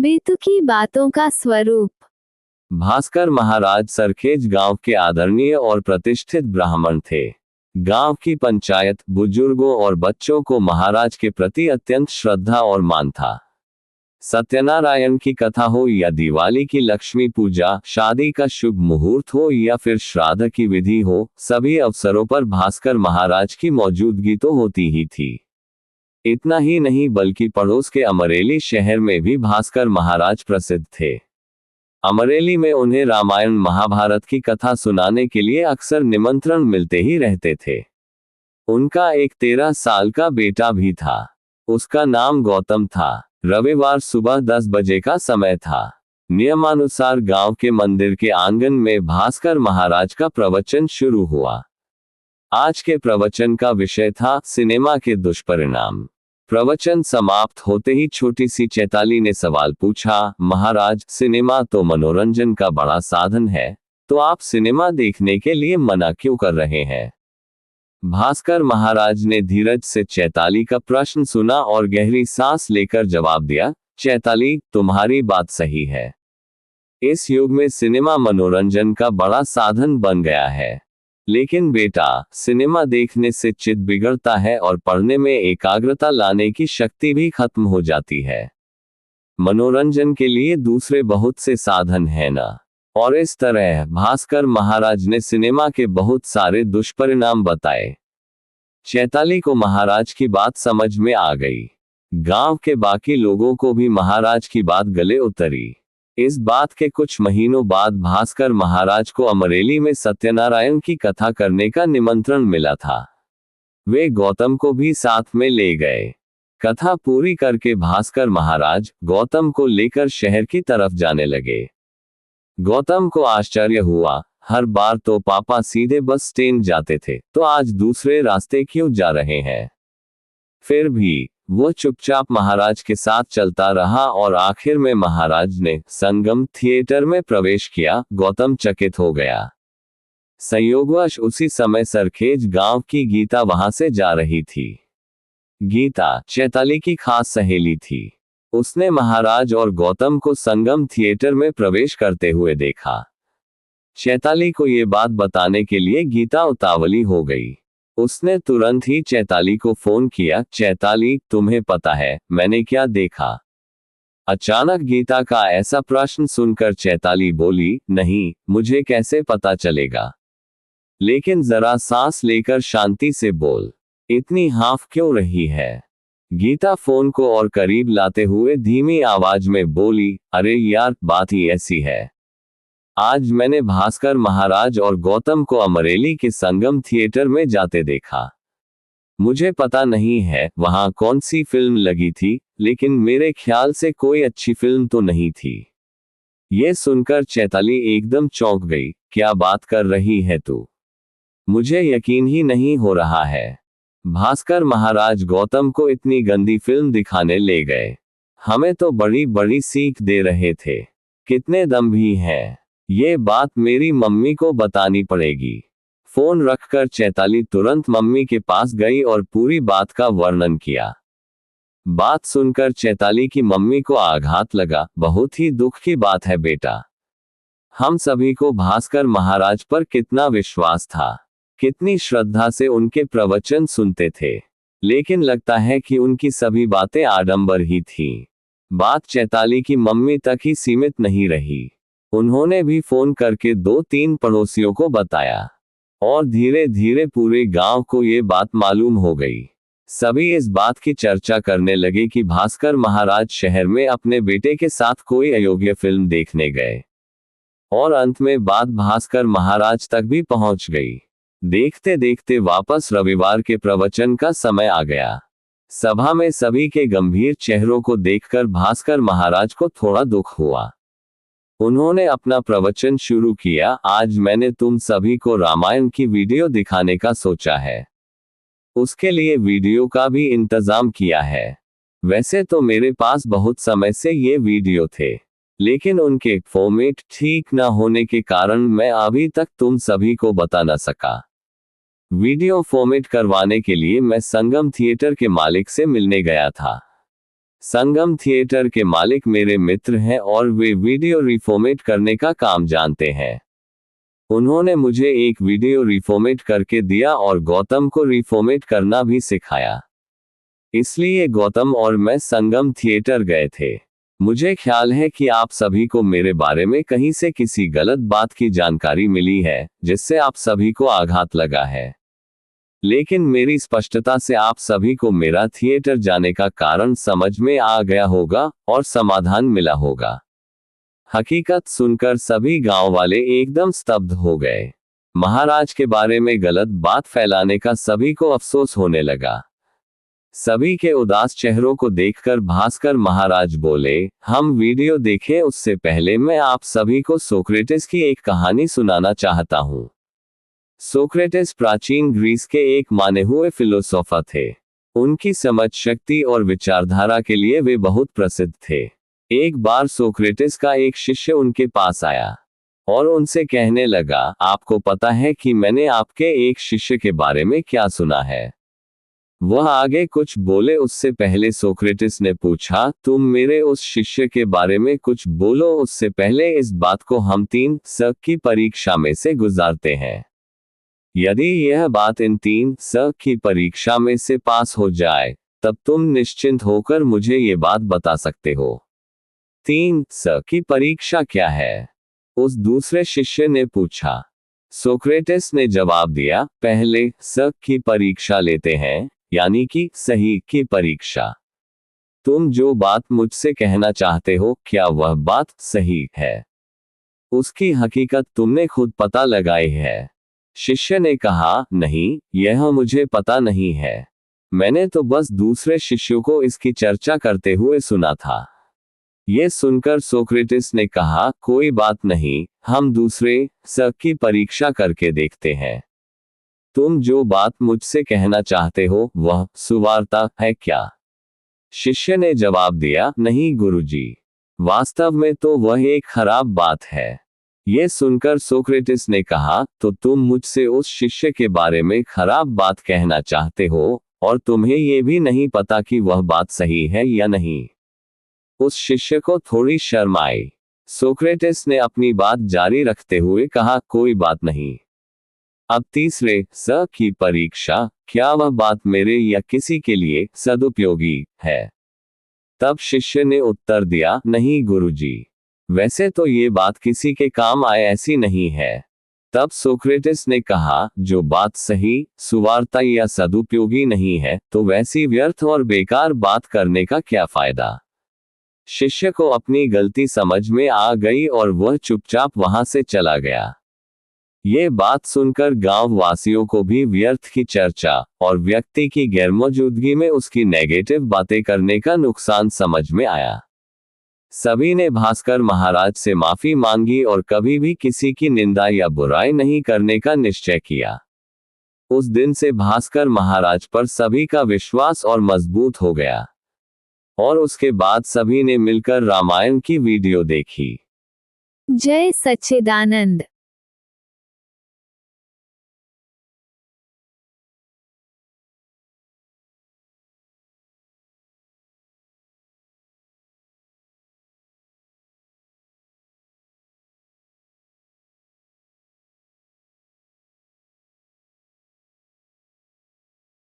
बेतुकी बातों का स्वरूप। भास्कर महाराज सरखेज गांव के आदरणीय और प्रतिष्ठित ब्राह्मण थे। गांव की पंचायत, बुजुर्गों और बच्चों को महाराज के प्रति अत्यंत श्रद्धा और मान था। सत्यनारायण की कथा हो या दिवाली की लक्ष्मी पूजा, शादी का शुभ मुहूर्त हो या फिर श्राद्ध की विधि हो, सभी अवसरों पर भास्कर महाराज की मौजूदगी तो होती ही थी। इतना ही नहीं बल्कि पड़ोस के अमरेली शहर में भी भास्कर महाराज प्रसिद्ध थे। अमरेली में उन्हें रामायण महाभारत की कथा सुनाने के लिए अक्सर निमंत्रण मिलते ही रहते थे। उनका एक 13 साल का बेटा भी था। उसका नाम गौतम था। रविवार सुबह 10 बजे का समय था। नियमानुसार गांव के मंदिर के आंगन में भास्कर महाराज का प्रवचन शुरू हुआ। आज के प्रवचन का विषय था सिनेमा के दुष्परिणाम। प्रवचन समाप्त होते ही छोटी सी चैताली ने सवाल पूछा, महाराज, सिनेमा तो मनोरंजन का बड़ा साधन है, तो आप सिनेमा देखने के लिए मना क्यों कर रहे हैं? भास्कर महाराज ने धीरज से चैताली का प्रश्न सुना और गहरी सांस लेकर जवाब दिया, चैताली, तुम्हारी बात सही है। इस युग में सिनेमा मनोरंजन का बड़ा साधन बन गया है। लेकिन बेटा, सिनेमा देखने से चित्त बिगड़ता है और पढ़ने में एकाग्रता लाने की शक्ति भी खत्म हो जाती है। मनोरंजन के लिए दूसरे बहुत से साधन हैं ना। और इस तरह भास्कर महाराज ने सिनेमा के बहुत सारे दुष्परिणाम बताए। चैताली को महाराज की बात समझ में आ गई। गांव के बाकी लोगों को भी महाराज की बात गले उतरी। इस बात के कुछ महीनों बाद भास्कर महाराज को अमरेली में सत्यनारायण की कथा करने का निमंत्रण मिला था। वे गौतम को भी साथ में ले गए। कथा पूरी करके भास्कर महाराज गौतम को लेकर शहर की तरफ जाने लगे। गौतम को आश्चर्य हुआ, हर बार तो पापा सीधे बस स्टैंड जाते थे, तो आज दूसरे रास्ते क्यों जा रहे हैं? फिर भी वो चुपचाप महाराज के साथ चलता रहा और आखिर में महाराज ने संगम थिएटर में प्रवेश किया। गौतम चकित हो गया। संयोगवश उसी समय सरखेज गांव की गीता वहां से जा रही थी। गीता चैताली की खास सहेली थी। उसने महाराज और गौतम को संगम थिएटर में प्रवेश करते हुए देखा। चैताली को ये बात बताने के लिए गीता उतावली हो गई। उसने तुरंत ही चैताली को फोन किया, चैताली, तुम्हें पता है मैंने क्या देखा? अचानक गीता का ऐसा प्रश्न सुनकर चैताली बोली, नहीं, मुझे कैसे पता चलेगा? लेकिन जरा सांस लेकर शांति से बोल, इतनी हाफ क्यों रही है? गीता फोन को और करीब लाते हुए धीमी आवाज में बोली, अरे यार, बात ही ऐसी है। आज मैंने भास्कर महाराज और गौतम को अमरेली के संगम थिएटर में जाते देखा। मुझे पता नहीं है वहां कौन सी फिल्म लगी थी, लेकिन मेरे ख्याल से कोई अच्छी फिल्म तो नहीं थी। ये सुनकर चैताली एकदम चौंक गई, क्या बात कर रही है तू? मुझे यकीन ही नहीं हो रहा है। भास्कर महाराज गौतम को इतनी गंदी फिल्म दिखाने ले गए। हमें तो बड़ी बड़ी सीख दे रहे थे। कितने दम भी हैं। ये बात मेरी मम्मी को बतानी पड़ेगी। फोन रखकर चैताली तुरंत मम्मी के पास गई और पूरी बात का वर्णन किया। बात सुनकर चैताली की मम्मी को आघात लगा, बहुत ही दुख की बात है बेटा। हम सभी को भास्कर महाराज पर कितना विश्वास था, कितनी श्रद्धा से उनके प्रवचन सुनते थे, लेकिन लगता है कि उनकी सभी बातें आडंबर ही थीं। बात चैताली की मम्मी तक ही सीमित नहीं रही। उन्होंने भी फोन करके 2-3 पड़ोसियों को बताया और धीरे धीरे पूरे गांव को ये बात मालूम हो गई। सभी इस बात की चर्चा करने लगे कि भास्कर महाराज शहर में अपने बेटे के साथ कोई अयोग्य फिल्म देखने गए। और अंत में बात भास्कर महाराज तक भी पहुंच गई। देखते देखते वापस रविवार के प्रवचन का समय आ गया। सभा में सभी के गंभीर चेहरों को देखकर भास्कर महाराज को थोड़ा दुख हुआ। उन्होंने अपना प्रवचन शुरू किया, आज मैंने तुम सभी को रामायण की वीडियो दिखाने का सोचा है। उसके लिए वीडियो का भी इंतजाम किया है। वैसे तो मेरे पास बहुत समय से ये वीडियो थे, लेकिन उनके फॉर्मेट ठीक न होने के कारण मैं अभी तक तुम सभी को बता न सका। वीडियो फॉर्मेट करवाने के लिए मैं संगम थिएटर के मालिक से मिलने गया था। संगम थिएटर के मालिक मेरे मित्र हैं और वे वीडियो रिफॉर्मेट करने का काम जानते हैं। उन्होंने मुझे एक वीडियो रिफॉर्मेट करके दिया और गौतम को रिफॉर्मेट करना भी सिखाया। इसलिए गौतम और मैं संगम थिएटर गए थे। मुझे ख्याल है कि आप सभी को मेरे बारे में कहीं से किसी गलत बात की जानकारी मिली है, जिससे आप सभी को आघात लगा है। लेकिन मेरी स्पष्टता से आप सभी को मेरा थिएटर जाने का कारण समझ में आ गया होगा और समाधान मिला होगा। हकीकत सुनकर सभी गांव वाले एकदम स्तब्ध हो गए। महाराज के बारे में गलत बात फैलाने का सभी को अफसोस होने लगा। सभी के उदास चेहरों को देखकर भास्कर महाराज बोले, हम वीडियो देखें उससे पहले मैं आप सभी को सोक्रेटिस की एक कहानी सुनाना चाहता हूं। सोक्रेटिस प्राचीन ग्रीस के एक माने हुए फिलोसोफर थे। उनकी समझ शक्ति और विचारधारा के लिए वे बहुत प्रसिद्ध थे। एक बार सोक्रेटिस का एक शिष्य उनके पास आया और उनसे कहने लगा, आपको पता है कि मैंने आपके एक शिष्य के बारे में क्या सुना है? वह आगे कुछ बोले उससे पहले सोक्रेटिस ने पूछा, तुम मेरे उस शिष्य के बारे में कुछ बोलो, उससे पहले इस बात को हम 3 स की परीक्षा में से गुजारते हैं। यदि यह बात इन 3 स की परीक्षा में से पास हो जाए, तब तुम निश्चिंत होकर मुझे ये बात बता सकते हो। 3 स की परीक्षा क्या है? उस दूसरे शिष्य ने पूछा। सोक्रेटिस ने जवाब दिया, पहले स की परीक्षा लेते हैं, यानी कि सही की परीक्षा। तुम जो बात मुझसे कहना चाहते हो, क्या वह बात सही है? उसकी हकीकत तुमने खुद पता लगाई है? शिष्य ने कहा, नहीं, यह मुझे पता नहीं है। मैंने तो बस दूसरे शिष्यों को इसकी चर्चा करते हुए सुना था। ये सुनकर सोक्रेटिस ने कहा, कोई बात नहीं, हम दूसरे स की परीक्षा करके देखते हैं। तुम जो बात मुझसे कहना चाहते हो वह सुवार्ता है क्या? शिष्य ने जवाब दिया, नहीं गुरुजी, वास्तव में तो वह एक खराब बात है। ये सुनकर सोक्रेटिस ने कहा, तो तुम मुझसे उस शिष्य के बारे में खराब बात कहना चाहते हो और तुम्हें ये भी नहीं पता कि वह बात सही है या नहीं। उस शिष्य को थोड़ी शर्म आई। सोक्रेटिस ने अपनी बात जारी रखते हुए कहा, कोई बात नहीं। अब तीसरे स की परीक्षा, क्या वह बात मेरे या किसी के लिए सदुपयोगी है? तब शिष्य ने उत्तर दिया, नहीं गुरुजी, वैसे तो ये बात किसी के काम आए ऐसी नहीं है। तब सोक्रेटिस ने कहा, जो बात सही, सुवार्ता या सदुपयोगी नहीं है, तो वैसी व्यर्थ और बेकार बात करने का क्या फायदा? शिष्य को अपनी गलती समझ में आ गई और वह चुपचाप वहां से चला गया। ये बात सुनकर गांव वासियों को भी व्यर्थ की चर्चा और व्यक्ति की गैरमौजूदगी में उसकी नेगेटिव बातें करने का नुकसान समझ में आया। सभी ने भास्कर महाराज से माफी मांगी और कभी भी किसी की निंदा या बुराई नहीं करने का निश्चय किया। उस दिन से भास्कर महाराज पर सभी का विश्वास और मजबूत हो गया और उसके बाद सभी ने मिलकर रामायण की वीडियो देखी। जय सच्चिदानंद।